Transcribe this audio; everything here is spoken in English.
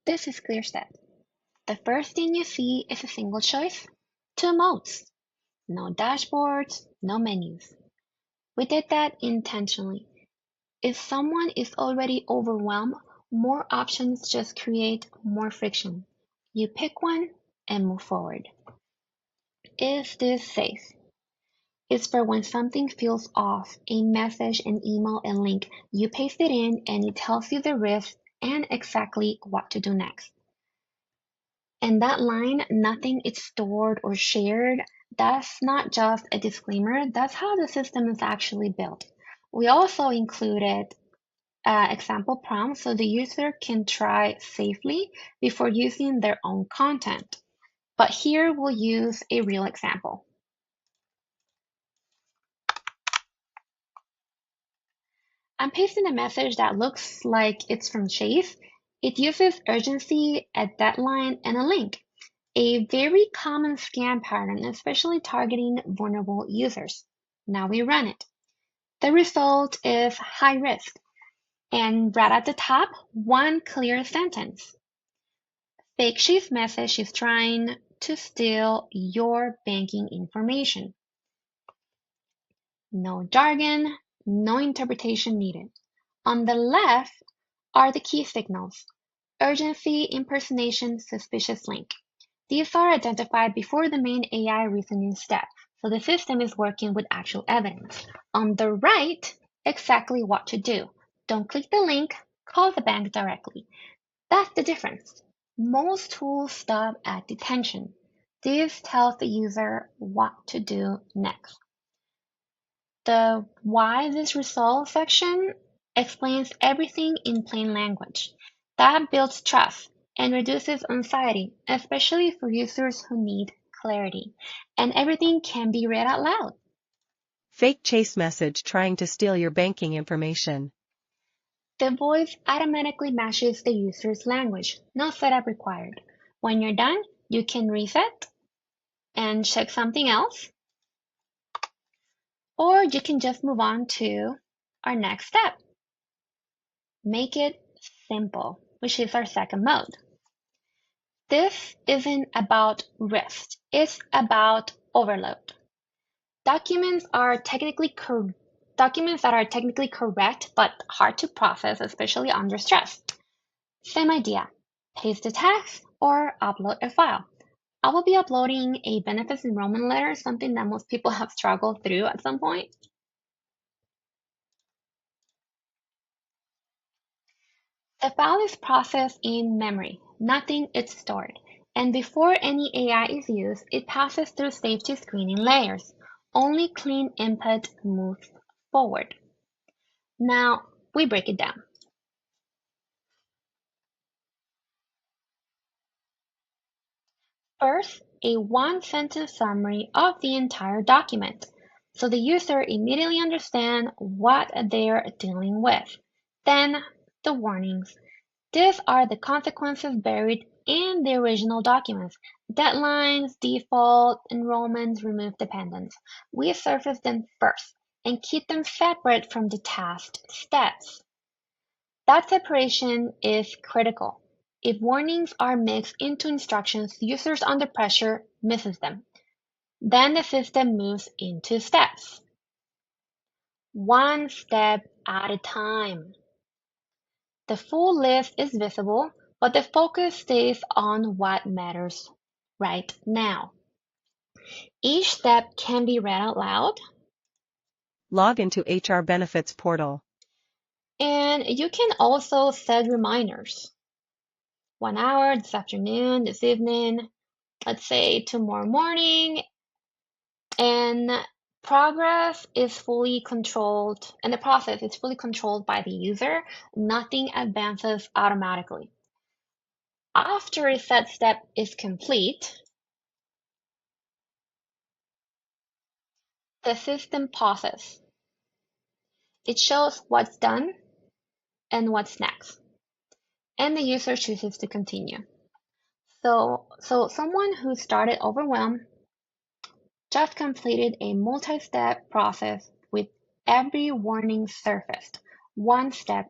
This is ClearStep. The first thing you see is a single choice, two modes, no dashboards, no menus. We did that intentionally. If someone is already overwhelmed, more options just create more friction. You pick one and move forward. Is this safe? It's for when something feels off, a message, an email, a link. You paste it in and it tells you the risk and exactly what to do next. And that line, nothing is stored or shared, that's not just a disclaimer, that's how the system is actually built. We also included example prompts so the user can try safely before using their own content. But here we'll use a real example. I'm pasting a message that looks like it's from Chase. It uses urgency, a deadline, and a link. A very common scam pattern, especially targeting vulnerable users. Now we run it. The result is high risk. And right at the top, one clear sentence. Fake Chase message is trying to steal your banking information. No jargon, no interpretation needed. On the left are the key signals. Urgency, impersonation, suspicious link. These are identified before the main AI reasoning step, so the system is working with actual evidence. On the right, exactly what to do. Don't click the link, call the bank directly. That's the difference. Most tools stop at detention. This tells the user what to do next. The why this result section explains everything in plain language. That builds trust and reduces anxiety, especially for users who need clarity. And everything can be read out loud. Fake Chase message trying to steal your banking information. The voice automatically matches the user's language, no setup required. When you're done, you can reset and check something else, or you can just move on to our next step. Make it simple, which is our second mode. This isn't about risk, it's about overload. Documents that are technically correct but hard to process, especially under stress. Same idea, paste the text or upload a file. I will be uploading a benefits enrollment letter, something that most people have struggled through at some point. The file is processed in memory, nothing is stored. And before any AI is used, it passes through safety screening layers. Only clean input moves forward. Now, we break it down. First, a one-sentence summary of the entire document, so the user immediately understands what they're dealing with. Then, the warnings. These are the consequences buried in the original documents. Deadlines, default, enrollments, remove dependents. We surface them first and keep them separate from the task steps. That separation is critical. If warnings are mixed into instructions, users under pressure misses them. Then the system moves into steps. One step at a time. The full list is visible, but the focus stays on what matters right now. Each step can be read out loud. Log into HR benefits portal. And you can also set reminders. 1 hour this afternoon, this evening, let's say tomorrow morning. And progress is fully controlled, and the process is fully controlled by the user. Nothing advances automatically. After a set step is complete, the system pauses. It shows what's done and what's next, and the user chooses to continue. So someone who started overwhelmed just completed a multi-step process with every warning surfaced, one step